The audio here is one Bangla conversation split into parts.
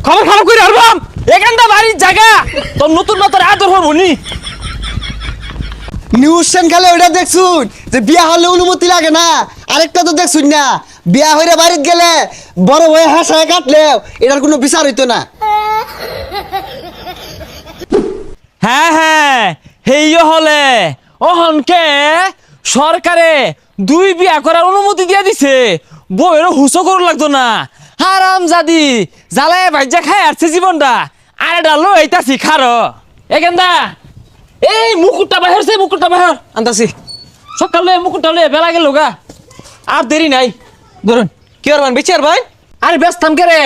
খবর খারাপ করে আরবাম এখানটা বাড়ির জায়গা তোর নতুন নতুন আদর হবো নি নিউজ চ্যানেলে ওটা দেখছুন যে বিয়া হলে অনুমতি লাগে না আরেকটা তো দেখছুন না বিয়া হইরে বাড়িতে গেলে বড় হয়ে হাসায় কাটলেও এটার কোনো বিচার হইতো না। হ্যাঁ হ্যাঁ হেইও হলে অহনকে সরকারে 2 বিয়া করার অনুমতি দিয়ে দিছে বউয়েরও হুসো করু লাগতো না হারাম জাদি জ্বালায় ভাইজা খায় আসছে জীবনটা আরে ডালো এইটাছি খারো এখানটা এই মুকুটটা বাহিরছে মুকুটটা বাহির আনতাছি সকালে মুকুটটা লয়ে বেলা গেল গা আর দেরি নাই ধরুন কি আর বেঁচে আর ভাই আরে ব্যস্তাম কে রে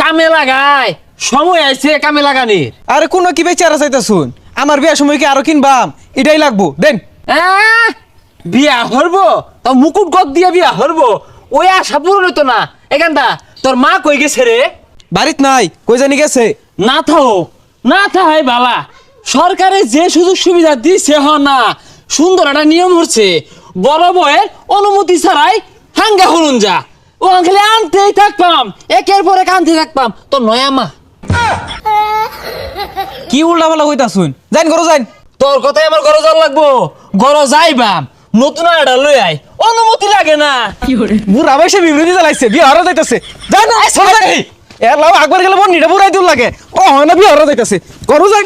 কামে লাগায় সময় আইছে কামে লাগানির আরে কোন কি বেঁচে আর চাইতা শুন আমার বিয়ার সময় কি আরো কিনবাম এটাই লাগবো দেন বিয়া হরবো তো মুকুট গদ দিয়ে বিয়া হরবো ওই আশা পূরণ হইতো না এখানটা তোর মা কই গেছে রে বাড়িত নাই কই জানি গেছে না থাও না থাই বাবা সরকারে যে সুযোগ সুবিধা দিছে হ না সুন্দর একটা নিয়ম হচ্ছে বড় বয়ের অনুমতি ছাড়াই হাঙ্গা হলুন যা ও খালি আনতেই থাকতাম একের পর এক আনতে থাকতাম তোর নয়া মা কি উল্টা পাল্টা কইতা শুন যাইন করো যাইন তোর কথাই আমার ঘরে যাওয়া লাগবো ঘরে যাইবাম নতুন একটা লই আই অনুমতি লাগে না বুড়া বয়সে বিবৃতি চালাইছে বিয়ে হারা যাইতাছে যাই না এর লাভ একবার গেলে মন নিটা বুড়াই দিল লাগে ও হয় না বিয়ে হারা যাইতাছে করো যাই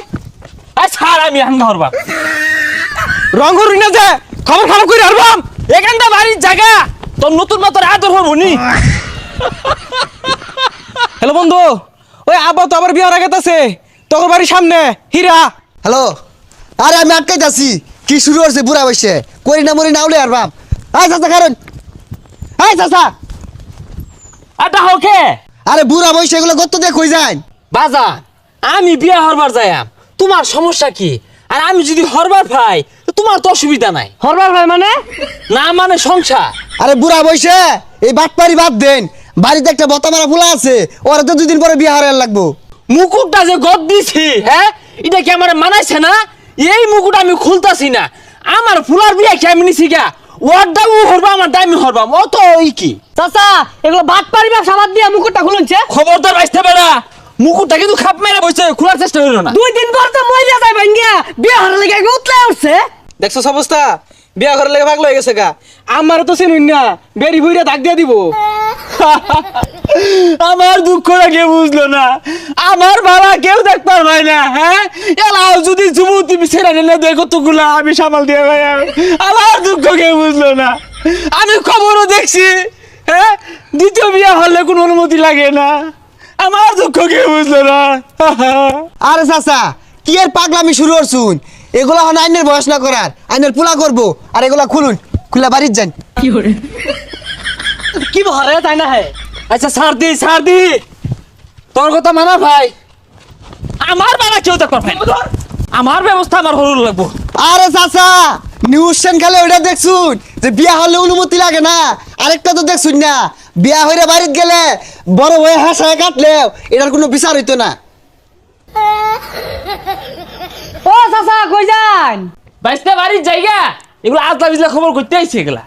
আই ছাড় আমি হাঙ্গা হরবাম রং করি না যে খবর খারাপ করে হারবাম এখানটা বাড়ির জায়গা তোর নতুন নতুন আদর হবো নি হ্যালো বন্ধু ওই আব্বা তো আবার বিয়ে হারা গেতাছে তোর বাড়ির সামনে হীরা হ্যালো আরে আমি আটকাইতাছি কি শুরু হচ্ছে বুড়া বসে করি না মরি না উলে আর বাপ আয় চাচা কারণ আয় চাচা আটা হোকে আরে বুড়া বসে এগুলো কত দেখ হয়ে যায় বাজার আমি বিয়া হরবার যাইয়াম তোমার সমস্যা কি আর আমি যদি হরবার ভাই তো তোমার তো অসুবিধা নাই হরবার ভাই মানে না মানে সংসার আরে বুড়া বসে এই বাটপারি বাদ দেন বাড়িতে একটা বতা মারা ফুলা আছে ওরা তো 2 দিন পরে বিয়ে হারার লাগবো মুকুটটা যে গদ দিছি হ্যাঁ এটা কি আমার মানাইছে না এই মুকুট আমি খুলতাছি না আমার ফুলার বিয়া কি আমি নিছি গা ওর দাম হরবা আমার দামি হরবাম ও তো ওই কি চাচা এগুলো ভাত পারিবা সাবাদ দিয়ে মুকুটটা খুলছে খবরদার বাইসতে পারা মুকুটটা কিন্তু খাপ মেরে বসে খোলার চেষ্টা হইল না 2 দিন পর তো মইরা যাই ভাঙ্গিয়া বিয়ে হারার লাগি উতলে উঠছে দেখছো অবস্থা বিয়া ঘরের লেগে ভাগ লয়ে গেছে গা আমার তো চিনুন না বেরি বুইরা দাগ দিয়ে দিব আমার দুঃখটা কেউ বুঝলো না আমার বাবা কেউ দেখতে পারবে না হ্যাঁ এলাও যদি যুবতী ছেড়ে নিলে দেখো তোগুলা আমি সামাল দিয়ে ভাই আমার দুঃখ কেউ বুঝলো না আমি খবরও দেখছি হ্যাঁ দ্বিতীয় বিয়ে হলে কোনো অনুমতি লাগে না আমার দুঃখ কেউ বুঝলো না আরে চাচা কি এর পাগলামি শুরু করছুন এগুলা হন আইনের বয়স না করার আইনের পুলা করবো আর এগুলা খুলুন খুলে বাড়ির যান কি ভরে তাই না হ্যাঁ আচ্ছা ছাড় দি তোর কথা মানা ভাই আমার বাবা কেউ দেখতে পারবে না আমার ব্যবস্থা আমার হরুন লাগবো আরে চাচা নিউজ চ্যানেলে ওটা দেখছুন যে বিয়া হলে অনুমতি লাগে না আরেকটা তো দেখছুন না বিয়া হইরে বাড়িতে গেলে বড় হয়ে হাসায় কাটলেও এটার কোনো বিচার হইতো না। ও চাচা কই যান বাইসটা বাড়ির জায়গা এগুলো আজলা বিজলা খবর করতে আইছে এগুলা